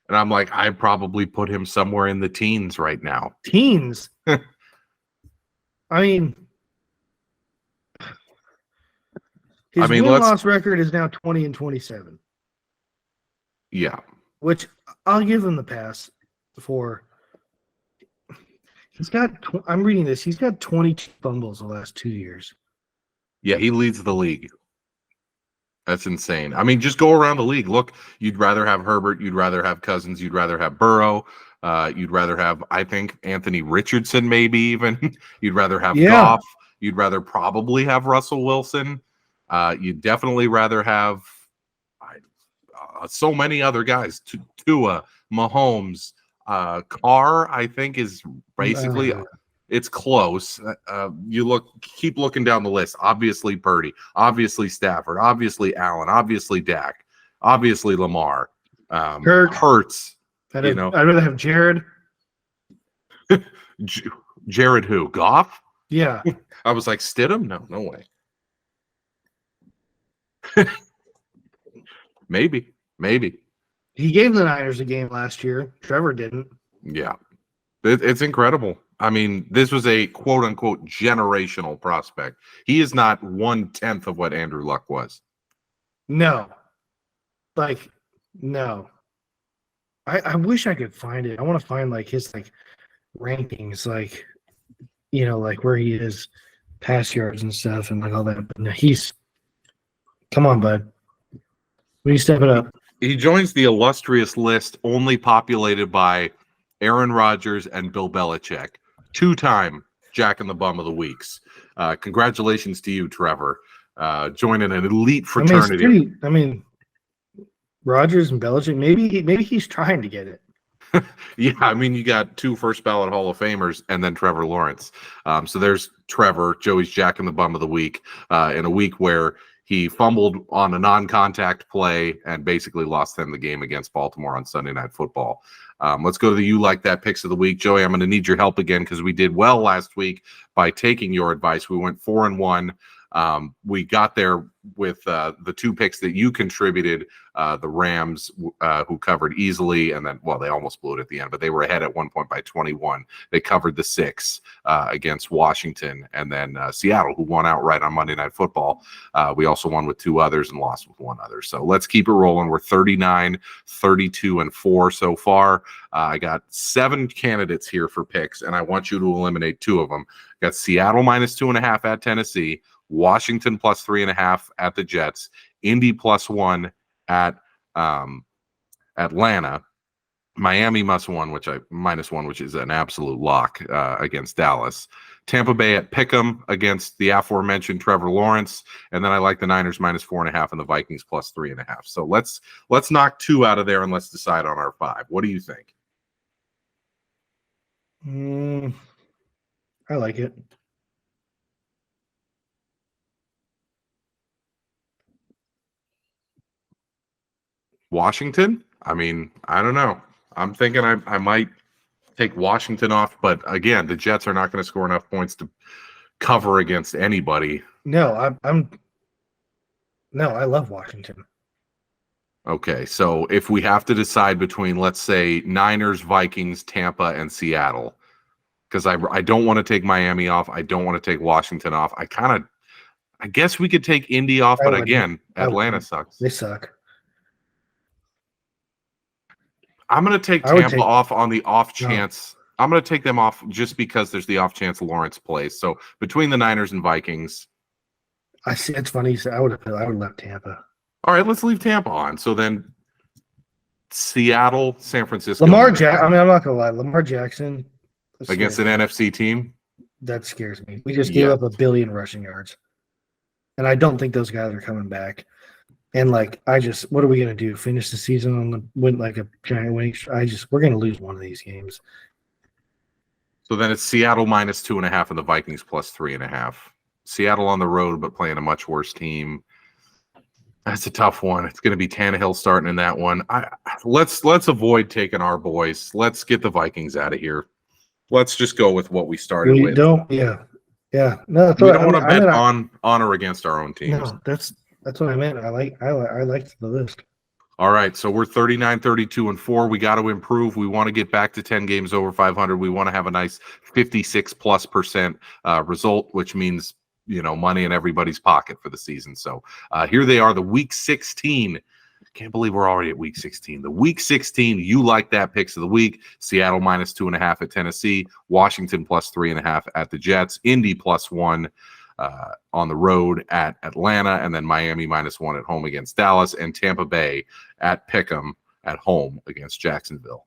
And I'm like, I probably put him somewhere in the teens right now. Teens? I mean, his win-loss record is now 20-27. Yeah. Which I'll give him the pass for. I'm reading this. He's got 22 fumbles the last 2 years. Yeah, he leads the league. That's insane. I mean, just go around the league. Look, you'd rather have Herbert. You'd rather have Cousins. You'd rather have Burrow. You'd rather have, I think, Anthony Richardson, maybe even. You'd rather have Goff. You'd rather probably have Russell Wilson. You'd definitely rather have so many other guys. Tua, Mahomes, Carr, I think, is basically it's close. Keep looking down the list. Obviously Purdy, obviously Stafford, obviously Allen, obviously Dak, obviously Lamar, Kirk, Hurts. I'd rather have Jared. Jared who? Goff? Yeah. I was like, Stidham? No way. Maybe. He gave the Niners a game last year. Trevor didn't. Yeah. It's incredible. I mean, this was a quote-unquote generational prospect. He is not 1/10 of what Andrew Luck was. No. Like, no. I wish I could find it. I want to find, like, his, like, rankings, like, like where he is, pass yards and stuff and, like, all that. But no, come on, bud. Will you step it up? He joins the illustrious list only populated by Aaron Rodgers and Bill Belichick, 2-time Jack in the Bum of the Weeks. Congratulations to you, Trevor. joining an elite I mean, it's fraternity. Rodgers and Belichick. Maybe he's trying to get it. Yeah, I mean, you got 2 first ballot Hall of Famers and then Trevor Lawrence. So there's Trevor, Joey's Jack in the Bum of the week, in a week where he fumbled on a non-contact play and basically lost them the game against Baltimore on Sunday Night Football. Let's go to the You Like That picks of the week. Joey, I'm going to need your help again because we did well last week by taking your advice. We went 4-1. We got there with the 2 picks that you contributed, the Rams, who covered easily, and then, well, they almost blew it at the end, but they were ahead at one point by 21. They covered the 6 against Washington, and then Seattle, who won outright on Monday Night Football. We also won with 2 others and lost with 1 other. So let's keep it rolling. We're 39, 32, and 4 so far. I got 7 candidates here for picks, and I want you to eliminate 2 of them. I got Seattle minus 2.5 at Tennessee, Washington plus 3.5 at the Jets, Indy plus 1 at Atlanta, Miami minus 1, which is an absolute lock against Dallas, Tampa Bay at Pick'em against the aforementioned Trevor Lawrence, and then I like the Niners minus 4.5 and the Vikings plus 3.5. So let's knock 2 out of there and let's decide on our 5. What do you think? I like it. Washington? I mean, I don't know. I'm thinking I might take Washington off, but again, the Jets are not going to score enough points to cover against anybody. No, I love Washington. Okay, so if we have to decide between, let's say, Niners, Vikings, Tampa, and Seattle, because I don't want to take Miami off, I don't want to take Washington off. I guess we could take Indy off, but again, Atlanta sucks. They suck. I'm going to take Tampa off on the off chance. No. I'm going to take them off just because there's the off chance Lawrence plays. So between the Niners and Vikings. I see. It's funny. I would have left Tampa. All right, let's leave Tampa on. So then Seattle, San Francisco. I'm not going to lie. Lamar Jackson. Against an NFC team? That scares me. We just gave up 1 billion rushing yards. And I don't think those guys are coming back. And what are we going to do? Finish the season on the win like a giant winning? We're going to lose one of these games. So then it's Seattle minus 2.5 and the Vikings plus 3.5. Seattle on the road, but playing a much worse team. That's a tough one. It's going to be Tannehill starting in that one. Let's avoid taking our boys. Let's get the Vikings out of here. Let's just go with what we started with. No, we don't want to bet on or against our own teams. No, that's what I meant. I liked the list. All right, so we're 39, 32, and 4. We got to improve. We want to get back to 10 games over 500. We want to have a nice 56+% result, which means money in everybody's pocket for the season. So here they are, the Week 16. Can't believe we're already at Week 16. The Week 16, You Like That picks of the week. Seattle minus 2.5 at Tennessee. Washington plus 3.5 at the Jets. Indy plus 1 on the road at Atlanta. And then Miami minus 1 at home against Dallas. And Tampa Bay at Pick'em at home against Jacksonville.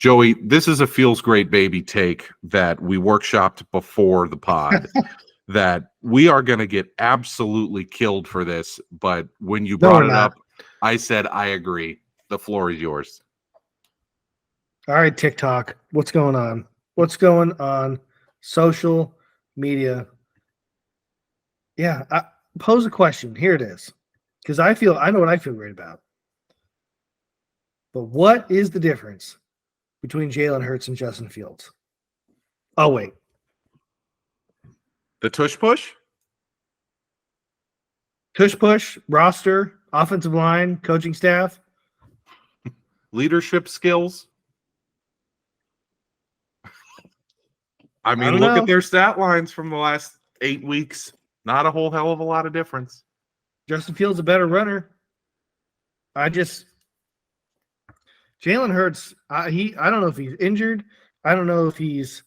Joey, this is a feels great baby take that we workshopped before the pod. That we are going to get absolutely killed for this. But when you brought it up, I said, I agree. The floor is yours. All right, TikTok. What's going on? What's going on? Social media. Yeah, pose a question. Here it is. Because I know what I feel great about. But what is the difference between Jalen Hurts and Justin Fields? Oh, wait. The tush push? Tush push, roster, offensive line, coaching staff. Leadership skills. I mean, look at their stat lines from the last 8 weeks. Not a whole hell of a lot of difference. Justin Fields a better runner. Jalen Hurts, I don't know if he's injured. I don't know if he's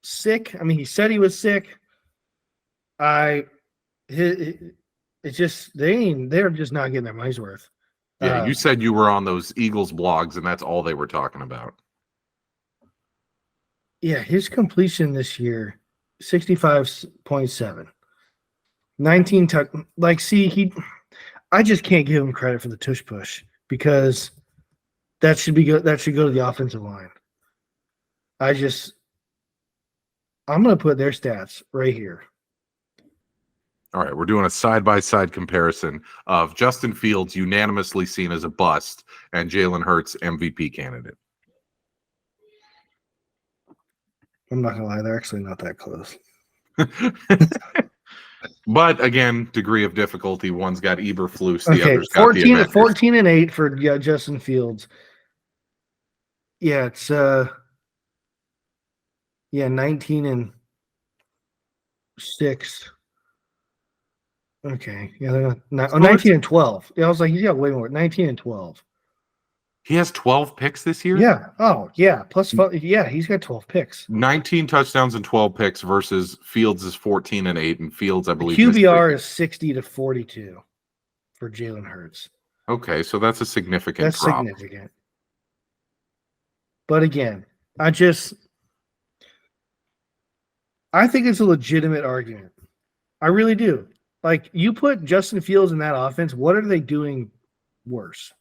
sick. I mean, he said he was sick. They're just not getting their money's worth. Yeah, you said you were on those Eagles blogs, and that's all they were talking about. Yeah, his completion this year, 65.7. 19 touch. Like, see, I just can't give him credit for the tush push because that should go to the offensive line. I'm going to put their stats right here. All right, we're doing a side-by-side comparison of Justin Fields unanimously seen as a bust and Jalen Hurts MVP candidate. I'm not going to lie, they're actually not that close. But again, degree of difficulty. One's got Eberflus, the other's got 14 and 8 for Justin Fields. Yeah, it's 19 and 6. Okay, yeah, 19 and 12. Yeah, I was like, he's got way more. 19 and 12. He has 12 picks this year? Yeah. Oh, yeah. Plus, yeah, he's got 12 picks. 19 touchdowns and 12 picks versus Fields is 14 and 8, and Fields, I believe, QBR is 60 to 42 for Jalen Hurts. Okay, so that's a significant drop. Significant. But again, I think it's a legitimate argument. I really do. Like, you put Justin Fields in that offense, what are they doing worse?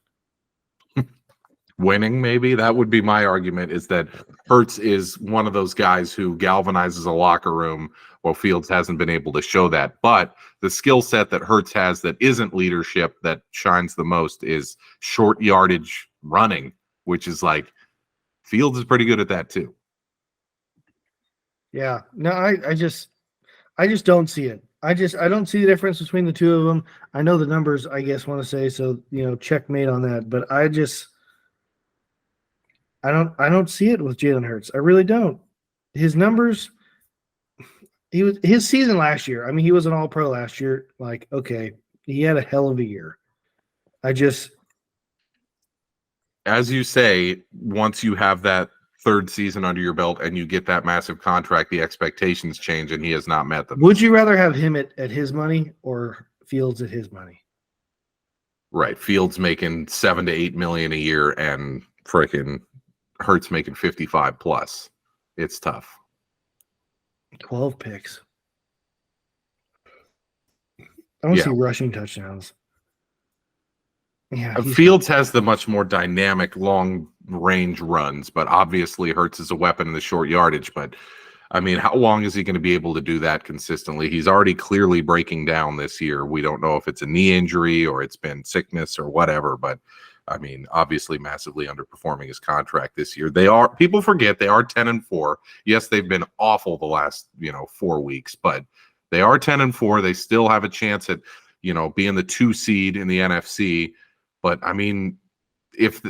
Winning, maybe. That would be my argument, is that Hurts is one of those guys who galvanizes a locker room while Fields hasn't been able to show that. But the skill set that Hurts has that isn't leadership that shines the most is short yardage running, which is like Fields is pretty good at that too. Yeah. No, I just don't see it. I don't see the difference between the two of them. I know the numbers, I guess, want to say, so, checkmate on that. But I don't see it with Jalen Hurts. I really don't. His numbers, his season last year. I mean, he was an all-pro last year. Like, okay, he had a hell of a year. As you say, once you have that third season under your belt and you get that massive contract, the expectations change, and he has not met them. Would you rather have him at his money or Fields at his money? Right. Fields making $7 to $8 million a year and freaking Hurts making 55 plus. It's tough. 12 picks. I want to see rushing touchdowns. Yeah, Fields has the much more dynamic long range runs, but obviously Hurts is a weapon in the short yardage. But I mean, how long is he going to be able to do that consistently? He's already clearly breaking down this year. We don't know if it's a knee injury or it's been sickness or whatever, but I mean, obviously massively underperforming his contract this year. People forget they are 10-4. Yes, they've been awful the last, 4 weeks, but they are 10-4. They still have a chance at, being the 2 seed in the NFC. But I mean,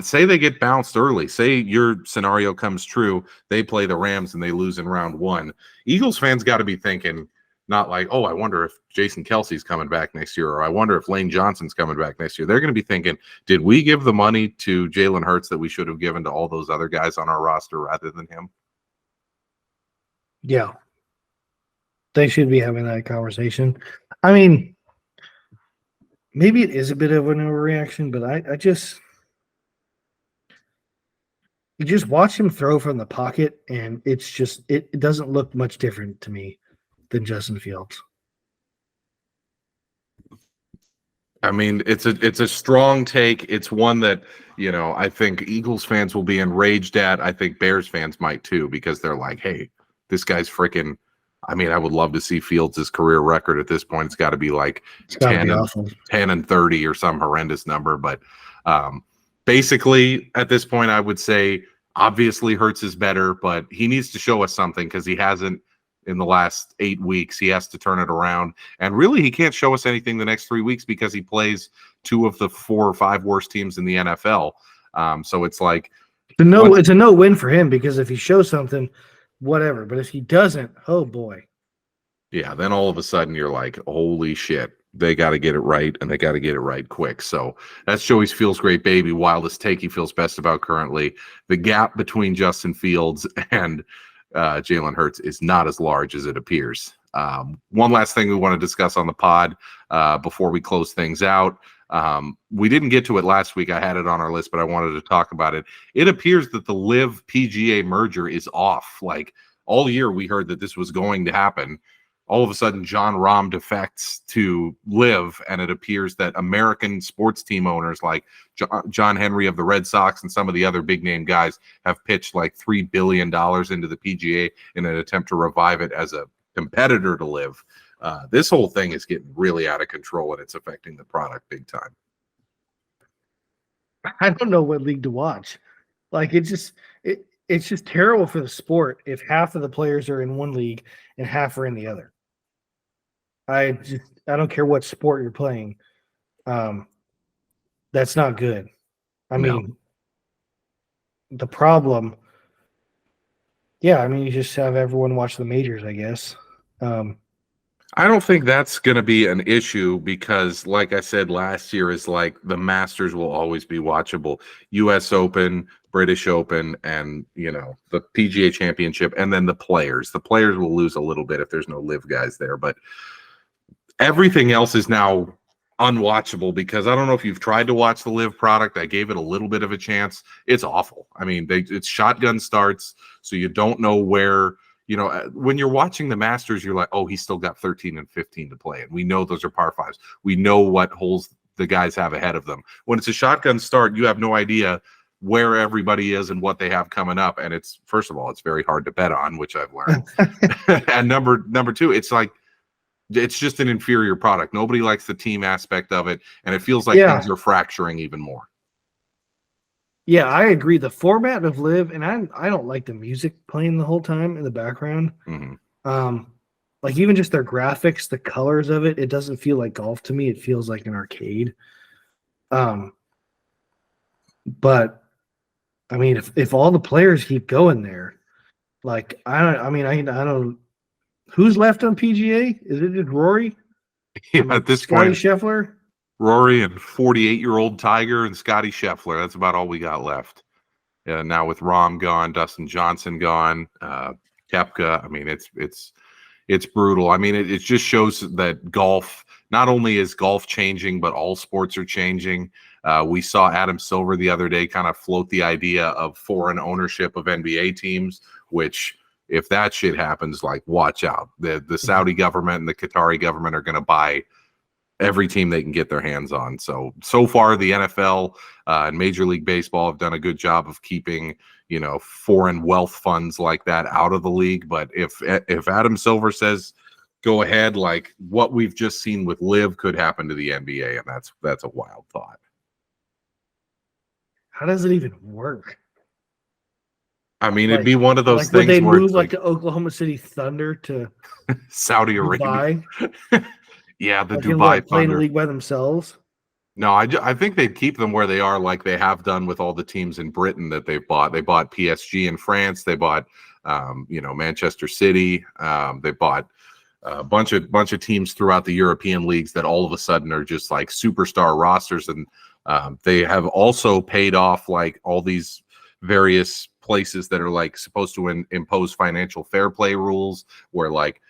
say they get bounced early, say your scenario comes true, they play the Rams and they lose in round 1. Eagles fans got to be thinking, not like, oh, I wonder if Jason Kelsey's coming back next year, or I wonder if Lane Johnson's coming back next year. They're going to be thinking, did we give the money to Jalen Hurts that we should have given to all those other guys on our roster rather than him? Yeah. They should be having that conversation. I mean, maybe it is a bit of an overreaction, but you just watch him throw from the pocket, and it doesn't look much different to me than Justin Fields. I mean, it's a strong take. It's one that, I think Eagles fans will be enraged at. I think Bears fans might too, because they're like, hey, this guy's freaking, I mean, I would love to see Fields' career record at this point. It's got to be like 10 and 30 or some horrendous number. But basically, at this point, I would say obviously Hurts is better, but he needs to show us something because he hasn't in the last 8 weeks. He has to turn it around. And really, he can't show us anything the next 3 weeks because he plays 2 of the 4 or 5 worst teams in the NFL. So it's like it's a no win for him, because if he shows something, whatever. But if he doesn't, oh boy. Yeah, then all of a sudden you're like, holy shit, they got to get it right, and they got to get it right quick. So that's Joey's Feels Great Baby, wildest take he feels best about currently. The gap between Justin Fields and Jalen Hurts is not as large as it appears. One last thing we want to discuss on the pod before we close things out. We didn't get to it last week. I had it on our list, but I wanted to talk about it. It appears that the Live PGA merger is off. Like all year we heard that this was going to happen. all of a sudden John Rahm defects to live, and it appears that American sports team owners like John Henry of the Red Sox and some of the other big name guys have pitched like $3 billion into the PGA in an attempt to revive it as a competitor to live. This whole thing is getting really out of control, and it's affecting the product big time. I don't know what league to watch. Like it's just terrible for the sport if half of the players are in one league and half are in the other. I don't care what sport you're playing. That's not good. I mean, the problem. Yeah, I mean, you just have everyone watch the majors, I guess. I don't think that's going to be an issue because, like I said last year, is like the Masters will always be watchable. U.S. Open, British Open, and the PGA Championship, and then the Players. The Players will lose a little bit if there's no live guys there, but everything else is now unwatchable because I don't know if you've tried to watch the live product. I gave it a little bit of a chance. It's awful. I mean, it's shotgun starts, so you don't know where. When you're watching the Masters, you're like, oh, he's still got 13 and 15 to play. And we know those are par fives. We know what holes the guys have ahead of them. When it's a shotgun start, you have no idea where everybody is and what they have coming up. And first of all, it's very hard to bet on, which I've learned. And number two, it's like, it's just an inferior product. Nobody likes the team aspect of it. And it feels like things are fracturing even more. Yeah, I agree. The format of live, and I don't like the music playing the whole time in the background. Mm-hmm. Like even just their graphics, the colors of it doesn't feel like golf to me. It feels like an arcade. But I mean, if all the players keep going there, like I don't. Who's left on PGA? Is it just Rory? Yeah, at this Scotty point, Scheffler. Rory and 48-year-old Tiger and Scotty Scheffler. That's about all we got left. Yeah, now with Rahm gone, Dustin Johnson gone, Koepka. I mean, it's brutal. I mean, it just shows that golf, not only is golf changing, but all sports are changing. We saw Adam Silver the other day kind of float the idea of foreign ownership of NBA teams, which if that shit happens, like watch out. The Saudi government and the Qatari government are going to buy every team they can get their hands on. So far, the NFL and Major League Baseball have done a good job of keeping, foreign wealth funds like that out of the league. But if Adam Silver says go ahead, like what we've just seen with Live could happen to the NBA, and that's a wild thought. How does it even work? I mean, it'd be one of those would things they where move like the Oklahoma City Thunder to Saudi Arabia. Yeah, the Dubai playing Thunder. league by themselves. No, I think they'd keep them where they are, like they have done with all the teams in Britain that they've bought. They bought PSG in France. They bought, Manchester City. They bought a bunch of teams throughout the European leagues that all of a sudden are just like superstar rosters, and they have also paid off like all these various places that are like supposed to impose financial fair play rules, where like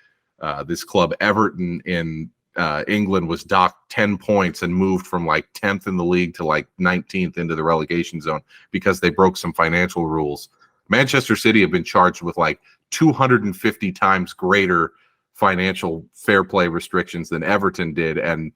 this club Everton in England was docked 10 points and moved from like 10th in the league to like 19th into the relegation zone because they broke some financial rules. Manchester City have been charged with like 250 times greater financial fair play restrictions than Everton did, and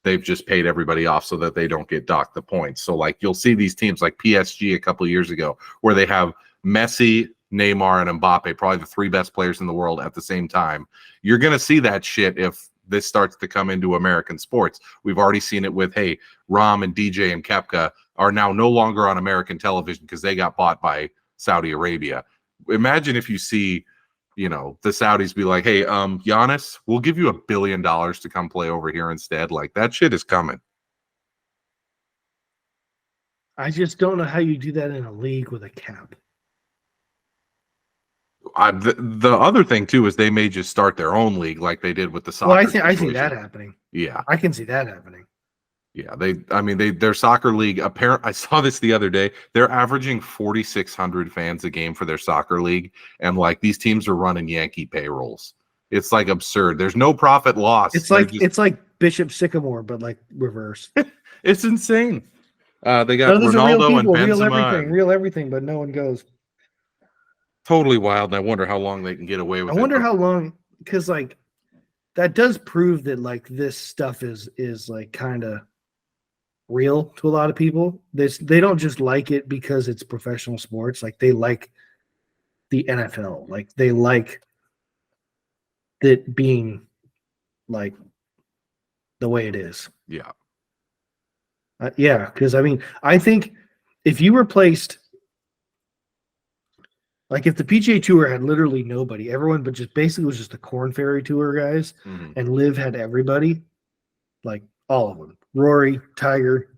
they've just paid everybody off so that they don't get docked the points. So like you'll see these teams like PSG a couple of years ago where they have Messi, Neymar, and Mbappe, probably the three best players in the world at the same time. You're going to see that shit if this starts to come into American sports. We've already seen it with, hey, Rahm and DJ and Koepka are now no longer on American television because they got bought by Saudi Arabia. Imagine if you see, the Saudis be like, hey, Giannis, we'll give you $1 billion to come play over here instead. Like that shit is coming. I just don't know how you do that in a league with a cap. The other thing too is they may just start their own league like they did with the soccer. Well, I see that happening. Yeah, I can see that happening. Yeah, their soccer league. I saw this the other day. They're averaging 4,600 fans a game for their soccer league, and like these teams are running Yankee payrolls. It's like absurd. There's no profit loss. It's like Bishop Sycamore, but like reverse. It's insane. They got Ronaldo and Benzema. Real everything, but no one goes. Totally wild. And I wonder how long they can get away with it. I wonder how long, because like that does prove that like this stuff is like kind of real to a lot of people. They don't just like it because it's professional sports. Like they like the NFL. Like they like it being like the way it is. Yeah. Yeah, because I mean, I think if you replaced, like, if the PGA Tour had literally nobody, everyone, but just basically was just the Corn Ferry Tour guys, and Live had everybody, like all of them, Rory, Tiger,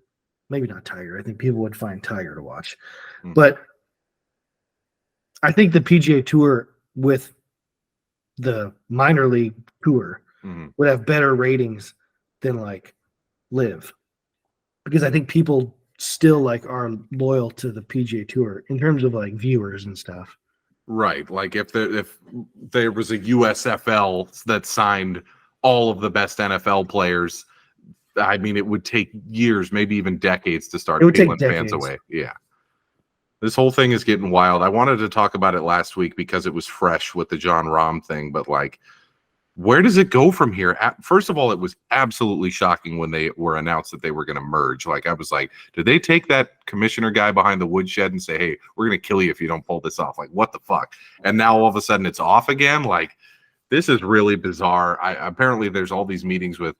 maybe not Tiger. I think people would find Tiger to watch, but I think the PGA Tour with the minor league tour would have better ratings than like Live. Because I think people still like are loyal to the PGA Tour in terms of like viewers and stuff. Right. Like if there was a USFL that signed all of the best NFL players, I mean, it would take years, maybe even decades to start peeling fans away. Yeah. This whole thing is getting wild. I wanted to talk about it last week because it was fresh with the John Rahm thing, but like, where does it go from here? First of all, it was absolutely shocking when they were announced that they were going to merge. Like, I was like, did they take that commissioner guy behind the woodshed and say, hey, we're going to kill you if you don't pull this off? Like, what the fuck? And now all of a sudden it's off again? Like, this is really bizarre. Apparently there's all these meetings with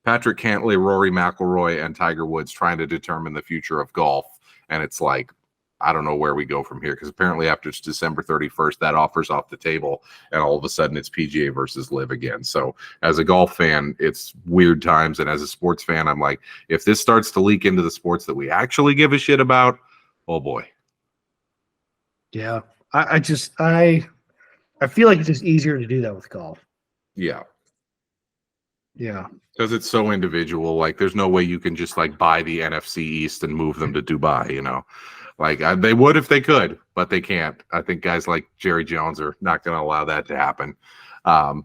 Patrick Cantlay, Rory McIlroy, and Tiger Woods trying to determine the future of golf. And it's like, I don't know where we go from here, because apparently after December 31st, that offer's off the table, and all of a sudden it's PGA versus Live again. So as a golf fan, it's weird times, and as a sports fan, I'm like, if this starts to leak into the sports that we actually give a shit about, oh boy. Yeah, I feel like it's just easier to do that with golf. Yeah. Yeah. Because it's so individual. Like, there's no way you can just like buy the NFC East and move them to Dubai, you know? Like, they would if they could, but they can't. I think guys like Jerry Jones are not going to allow that to happen.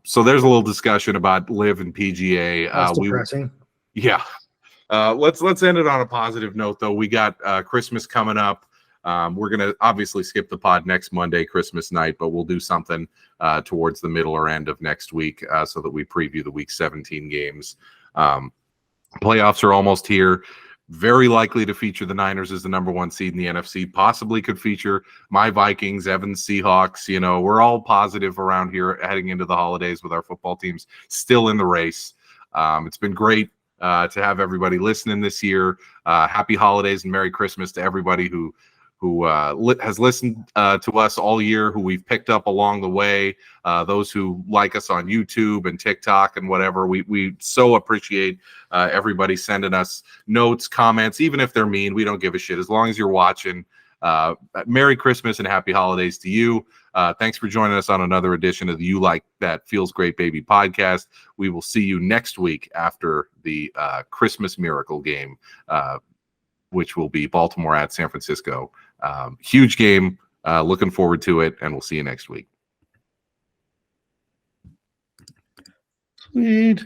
So there's a little discussion about Live and PGA. That's depressing. Yeah. Let's end it on a positive note, though. We got Christmas coming up. We're going to obviously skip the pod next Monday, Christmas night, but we'll do something towards the middle or end of next week so that we preview the Week 17 games. Playoffs are almost here. Very likely to feature the Niners as the number one seed in the NFC. Possibly could feature my Vikings, Evan's Seahawks. You know, we're all positive around here heading into the holidays with our football teams still in the race. It's been great to have everybody listening this year. Happy holidays and Merry Christmas to everybody who has listened to us all year, who we've picked up along the way, those who like us on YouTube and TikTok and whatever. We so appreciate everybody sending us notes, comments, even if they're mean. We don't give a shit. As long as you're watching, Merry Christmas and Happy Holidays to you. Thanks for joining us on another edition of the You Like That Feels Great Baby podcast. We will see you next week after the Christmas Miracle game, which will be Baltimore at San Francisco. Huge game. Looking forward to it, and we'll see you next week. Sweet.